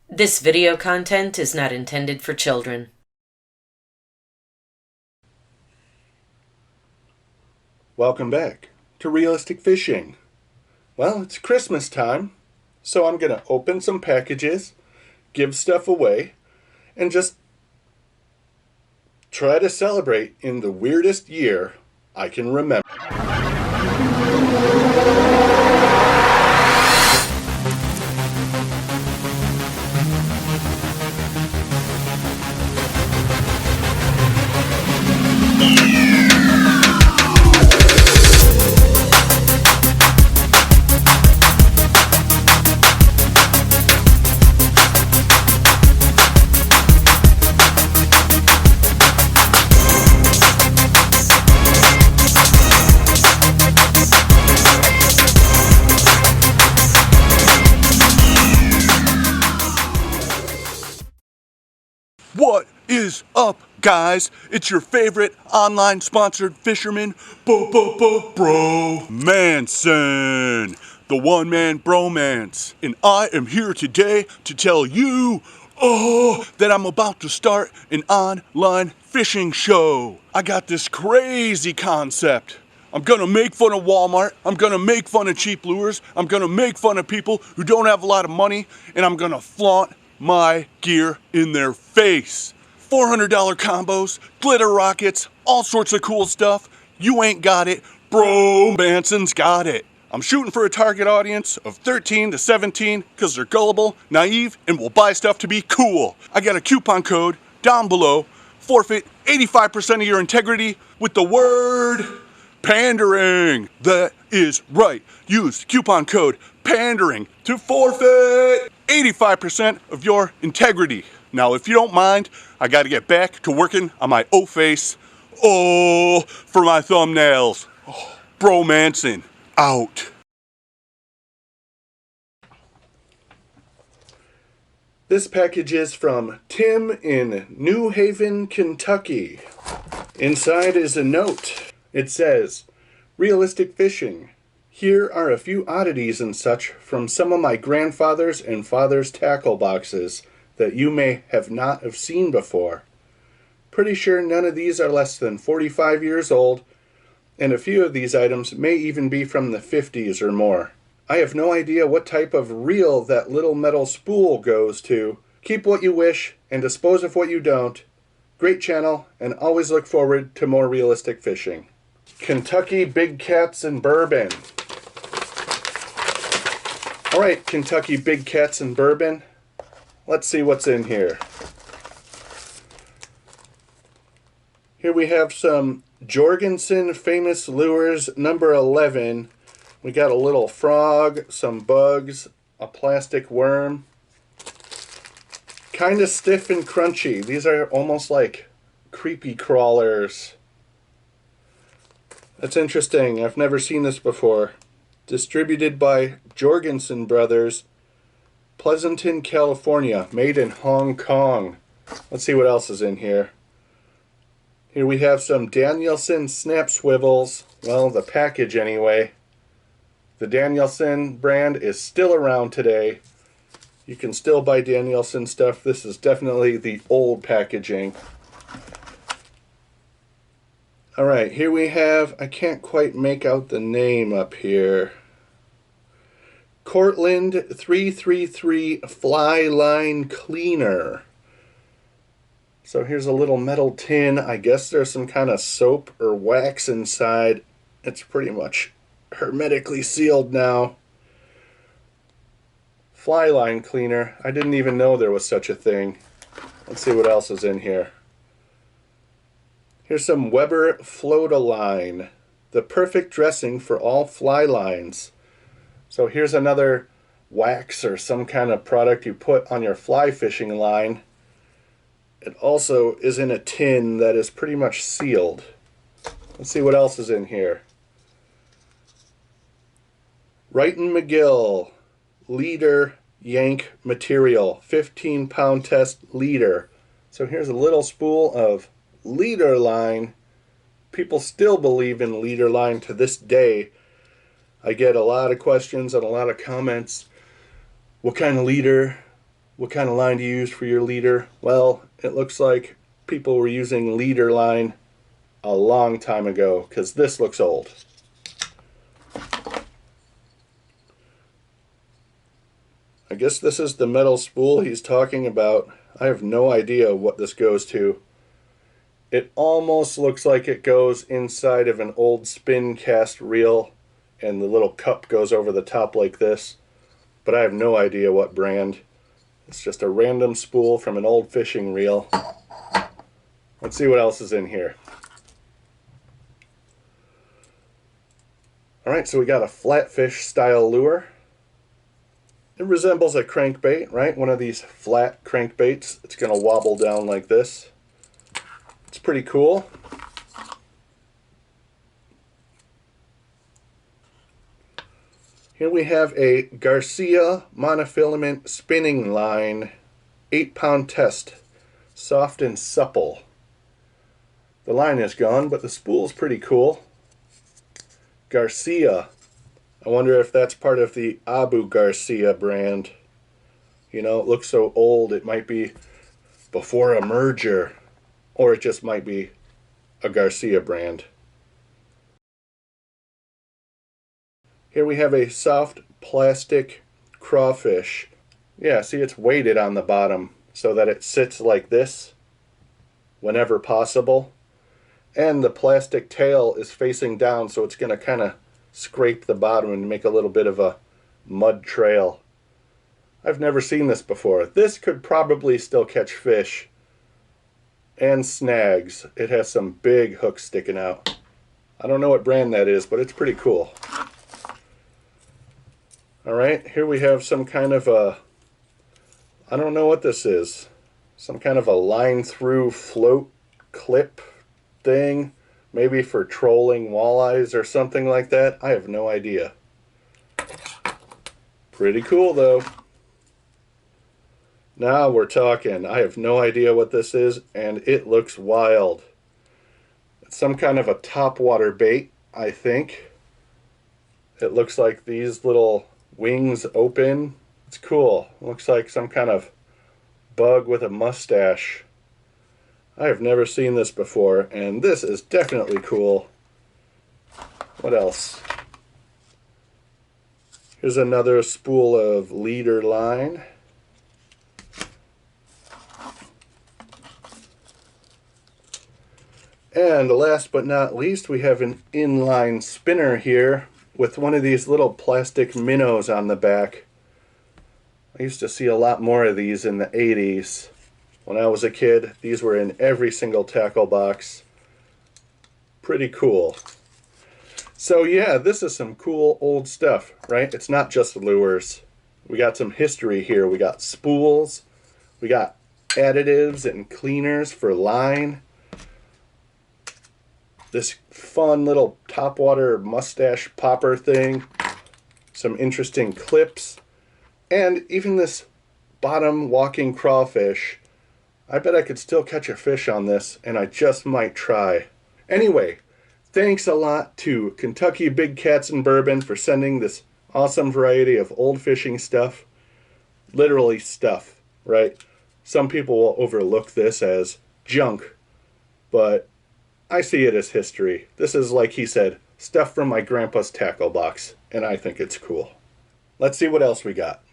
This video content is not intended for children. Welcome back to Realistic Fishing. Well, it's Christmas time, so I'm going to open some packages, give stuff away, and just try to celebrate in the weirdest year I can remember. What is up, guys? It's your favorite online sponsored fisherman, Bro Manson, the one-man bromance. And I am here today to tell you that I'm about to start an online fishing show. I got this crazy concept. I'm gonna make fun of Walmart, I'm gonna make fun of cheap lures, I'm gonna make fun of people who don't have a lot of money, and I'm gonna flaunt my gear in their face. $400 combos, glitter rockets, all sorts of cool stuff. You ain't got it, Bro Manson's got it. I'm shooting for a target audience of 13 to 17 because they're gullible, naive, and will buy stuff to be cool. I got a coupon code down below. Forfeit 85% of your integrity with the word pandering. That is right. Use coupon code pandering to forfeit 85% of your integrity. Now, if you don't mind, I got to get back to working on my O-face. For my thumbnails. Bro Manson, out. This package is from Tim in New Haven, Kentucky. Inside is a note. It says, Realistic Fishing. Here are a few oddities and such from some of my grandfather's and father's tackle boxes that you may have not have seen before. Pretty sure none of these are less than 45 years old, and a few of these items may even be from the 50s or more. I have no idea what type of reel that little metal spool goes to. Keep what you wish and dispose of what you don't. Great channel, and always look forward to more realistic fishing. Kentucky Big Cats and Bourbon. Alright, Kentucky Big Cats and Bourbon. Let's see what's in here. Here we have some Jorgensen Famous Lures number 11. We got a little frog, some bugs, a plastic worm. Kind of stiff and crunchy. These are almost like creepy crawlers. That's interesting. I've never seen this before. Distributed by Jorgensen Brothers, Pleasanton, California. Made in Hong Kong. Let's see what else is in here. Here we have some Danielson snap swivels. Well, the package anyway. The Danielson brand is still around today. You can still buy Danielson stuff. This is definitely the old packaging. Alright, here we have, I can't quite make out the name up here. Cortland 333 Fly Line Cleaner. So here's a little metal tin. I guess there's some kind of soap or wax inside. It's pretty much hermetically sealed now. Fly line cleaner. I didn't even know there was such a thing. Let's see what else is in here. Here's some Weber Float-A-Line. The perfect dressing for all fly lines. So here's another wax or some kind of product you put on your fly fishing line. It also is in a tin that is pretty much sealed. Let's see what else is in here. Wright & McGill leader yank material, 15-pound test leader. So here's a little spool of leader line. People still believe in leader line to this day. I get a lot of questions and a lot of comments. What kind of leader? What kind of line do you use for your leader? Well, it looks like people were using leader line a long time ago, because this looks old. I guess this is the metal spool he's talking about. I have no idea what this goes to. It almost looks like it goes inside of an old spin cast reel, and the little cup goes over the top like this, but I have no idea what brand. It's just a random spool from an old fishing reel. Let's see what else is in here. Alright, so we got a flatfish style lure. It resembles a crankbait, right? One of these flat crankbaits. It's going to wobble down like this. It's pretty cool. Here we have a Garcia monofilament spinning line, 8-pound test, soft and supple. The line is gone, but the spool's pretty cool. Garcia. I wonder if that's part of the Abu Garcia brand. You know, it looks so old, it might be before a merger, or it just might be a Garcia brand. Here we have a soft plastic crawfish. Yeah, see, it's weighted on the bottom so that it sits like this whenever possible. And the plastic tail is facing down, so it's going to kind of scrape the bottom and make a little bit of a mud trail. I've never seen this before. This could probably still catch fish and snags. It has some big hooks sticking out. I don't know what brand that is, but it's pretty cool. Alright, here we have some kind of a, I don't know what this is. Some kind of a line through float clip thing. Maybe for trolling walleyes or something like that. I have no idea. Pretty cool though. Now we're talking. I have no idea what this is, and it looks wild. It's some kind of a topwater bait, I think. It looks like these little wings open. It's cool. It looks like some kind of bug with a mustache. I have never seen this before, and this is definitely cool. What else? Here's another spool of leader line. And last but not least, we have an inline spinner here with one of these little plastic minnows on the back. I used to see a lot more of these in the 80s. When I was a kid, these were in every single tackle box. Pretty cool. So yeah, this is some cool old stuff, right? It's not just lures. We got some history here. We got spools. We got additives and cleaners for line. This fun little topwater mustache popper thing. Some interesting clips. And even this bottom walking crawfish. I bet I could still catch a fish on this, and I just might try. Anyway, thanks a lot to Kentucky Big Cats and Bourbon for sending this awesome variety of old fishing stuff. Literally stuff, right? Some people will overlook this as junk, but I see it as history. This is, like he said, stuff from my grandpa's tackle box, and I think it's cool. Let's see what else we got.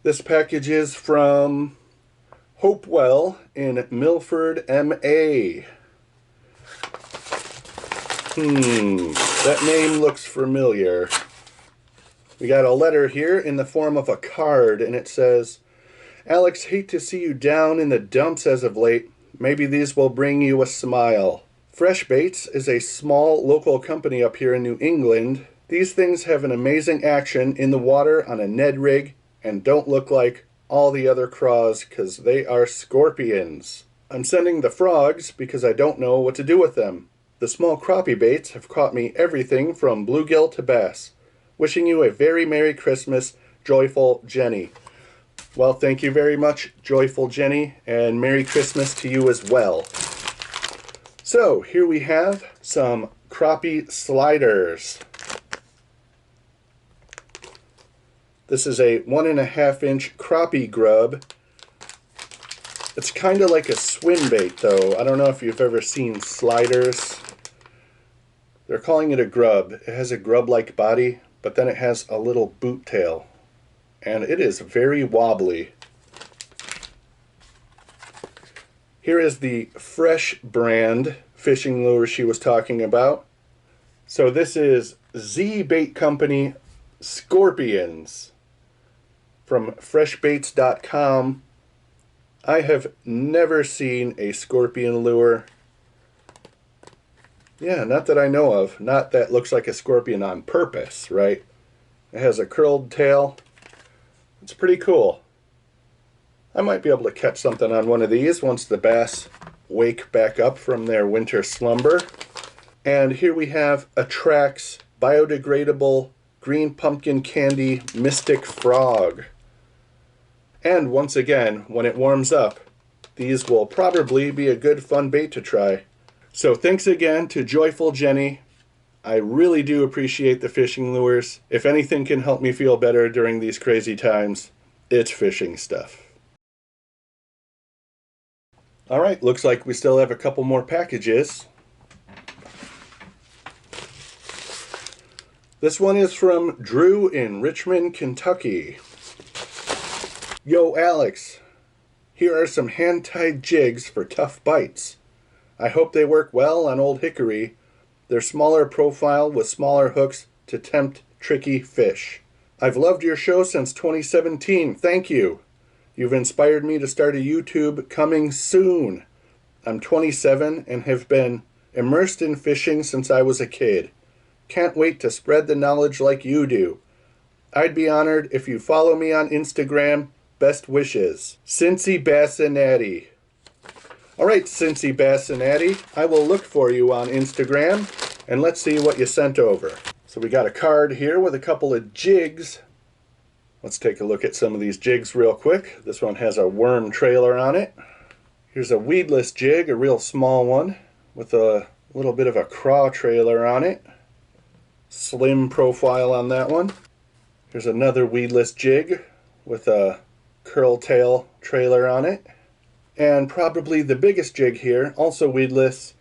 This package is from Hopewell in Milford, MA. That name looks familiar. We got a letter here in the form of a card, and it says, "Alex, hate to see you down in the dumps as of late. Maybe these will bring you a smile. Fresh Baits is a small local company up here in New England. These things have an amazing action in the water on a Ned rig and don't look like all the other craws because they are scorpions. I'm sending the frogs because I don't know what to do with them. The small crappie baits have caught me everything from bluegill to bass. Wishing you a very Merry Christmas, Joyful Jenny." Well, thank you very much, Joyful Jenny, and Merry Christmas to you as well. So, here we have some crappie sliders. This is a 1.5-inch crappie grub. It's kind of like a swim bait though. I don't know if you've ever seen sliders. They're calling it a grub. It has a grub-like body, but then it has a little boot tail. And it is very wobbly. Here is the Fresh brand fishing lure she was talking about. So this is Z Bait Company Scorpions from freshbaits.com. I have never seen a scorpion lure. Yeah, not that I know of. Not that looks like a scorpion on purpose, right? It has a curled tail. It's pretty cool. I might be able to catch something on one of these once the bass wake back up from their winter slumber. And here we have a Trax biodegradable green pumpkin candy Mystic Frog. And once again, when it warms up, these will probably be a good fun bait to try. So thanks again to Joyful Jenny. I really do appreciate the fishing lures. If anything can help me feel better during these crazy times, it's fishing stuff. All right, looks like we still have a couple more packages. This one is from Drew in Richmond, Kentucky. Yo, Alex, here are some hand-tied jigs for tough bites. I hope they work well on Old Hickory. They're smaller profile with smaller hooks to tempt tricky fish. I've loved your show since 2017. Thank you. You've inspired me to start a YouTube coming soon. I'm 27 and have been immersed in fishing since I was a kid. Can't wait to spread the knowledge like you do. I'd be honored if you follow me on Instagram. Best wishes. Cincy Bassinati. Alright, Cincy Bassinati, I will look for you on Instagram and let's see what you sent over. So we got a card here with a couple of jigs. Let's take a look at some of these jigs real quick. This one has a worm trailer on it. Here's a weedless jig, a real small one, with a little bit of a craw trailer on it. Slim profile on that one. Here's another weedless jig with a curl tail trailer on it. And probably the biggest jig here, also weedless,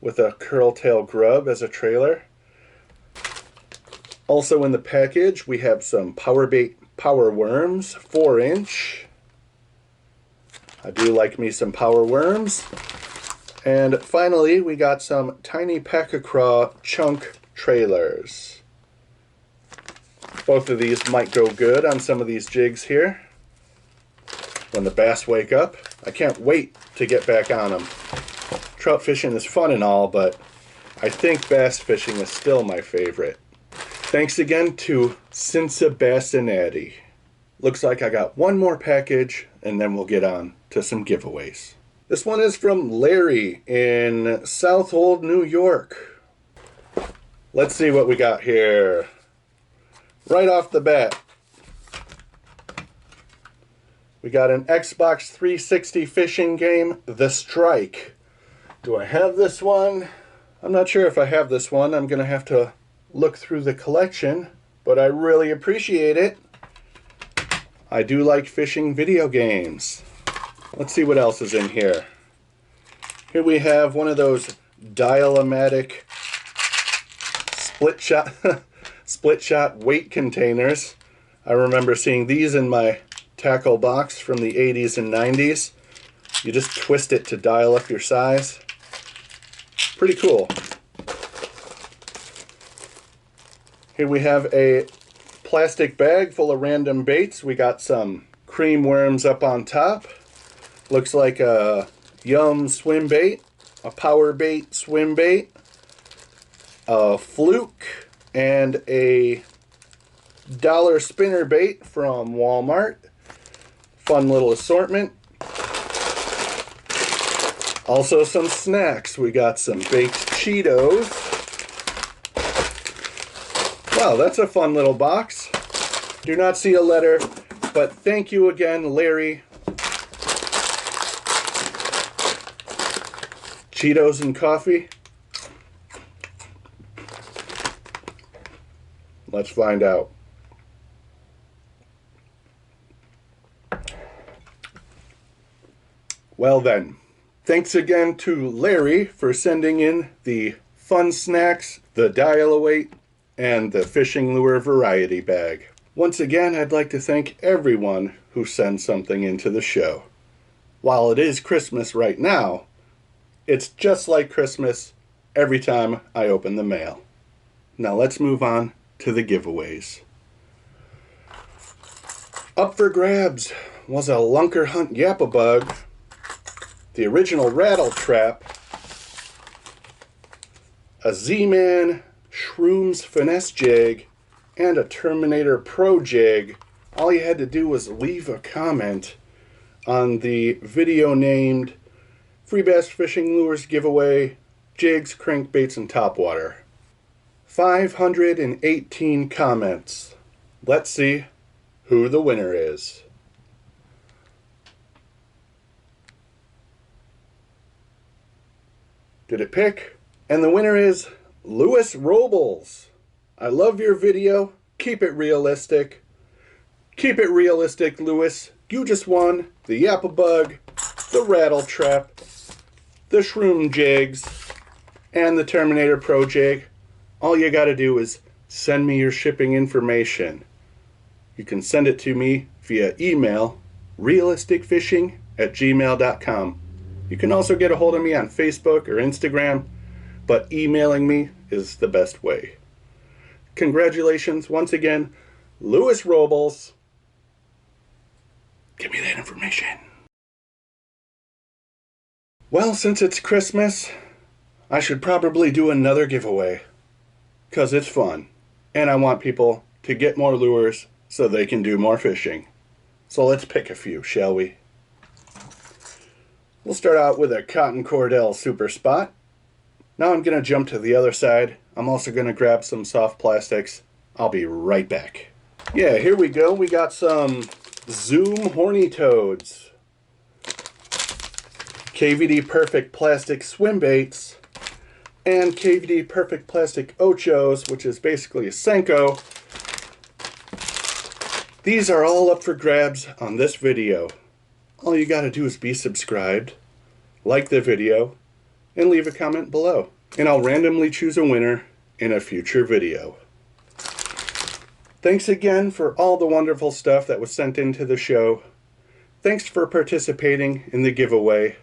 with a curl tail grub as a trailer. Also in the package, we have some power bait power worms, 4-inch. I do like me some power worms. And finally, we got some tiny pack-a-craw chunk trailers. Both of these might go good on some of these jigs here when the bass wake up. I can't wait to get back on them. Trout fishing is fun and all, but I think bass fishing is still my favorite. Thanks again to Cincy Bassinati. Looks like I got one more package and then we'll get on to some giveaways. This one is from Larry in Southold, New York. Let's see what we got here. Right off the bat, we got an Xbox 360 fishing game, The Strike. Do I have this one? I'm not sure if I have this one. I'm going to have to look through the collection, but I really appreciate it. I do like fishing video games. Let's see what else is in here. Here we have one of those dial-o-matic split shot weight containers. I remember seeing these in my tackle box from the 80s and 90s. You just twist it to dial up your size. Pretty cool. Here we have a plastic bag full of random baits. We got some cream worms up on top. Looks like a Yum swim bait, a power bait swim bait, a fluke, and a dollar spinner bait from Walmart. Fun little assortment. Also some snacks. We got some baked Cheetos. Wow, that's a fun little box. Do not see a letter, but thank you again, Larry. Cheetos and coffee? Let's find out. Well then, thanks again to Larry for sending in the fun snacks, the dial-a-weight, and the fishing lure variety bag. Once again, I'd like to thank everyone who sends something into the show. While it is Christmas right now, it's just like Christmas every time I open the mail. Now let's move on to the giveaways. Up for grabs was a Lunker Hunt Yappa Bug, the original Rattle Trap, a Z-Man Shrooms Finesse Jig, and a Terminator Pro Jig. All you had to do was leave a comment on the video named Free Bass Fishing Lures Giveaway, Jigs, Crankbaits, and Topwater. 518 comments. Let's see who the winner is. Did it pick? And the winner is Louis Robles. I love your video. Keep it realistic. Keep it realistic, Louis. You just won the Yappa Bug, the Rattle Trap, the Shroom Jigs, and the Terminator Pro Jig. All you gotta do is send me your shipping information. You can send it to me via email, realisticfishing@gmail.com. You can also get a hold of me on Facebook or Instagram, but emailing me is the best way. Congratulations once again, Louis Robles. Give me that information. Well, since it's Christmas, I should probably do another giveaway. 'Cause it's fun, and I want people to get more lures so they can do more fishing. So let's pick a few, shall we? We'll start out with a Cotton Cordell Super Spot. Now I'm going to jump to the other side. I'm also going to grab some soft plastics. I'll be right back. Yeah, here we go. We got some Zoom Horny Toads, KVD Perfect Plastic Swim Baits, and KVD Perfect Plastic Ochos, which is basically a Senko. These are all up for grabs on this video. All you gotta do is be subscribed, like the video, and leave a comment below. And I'll randomly choose a winner in a future video. Thanks again for all the wonderful stuff that was sent into the show. Thanks for participating in the giveaway.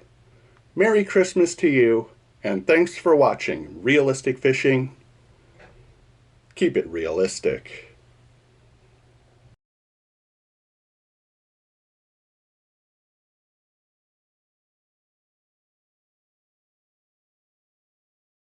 Merry Christmas to you, and thanks for watching Realistic Fishing. Keep it realistic.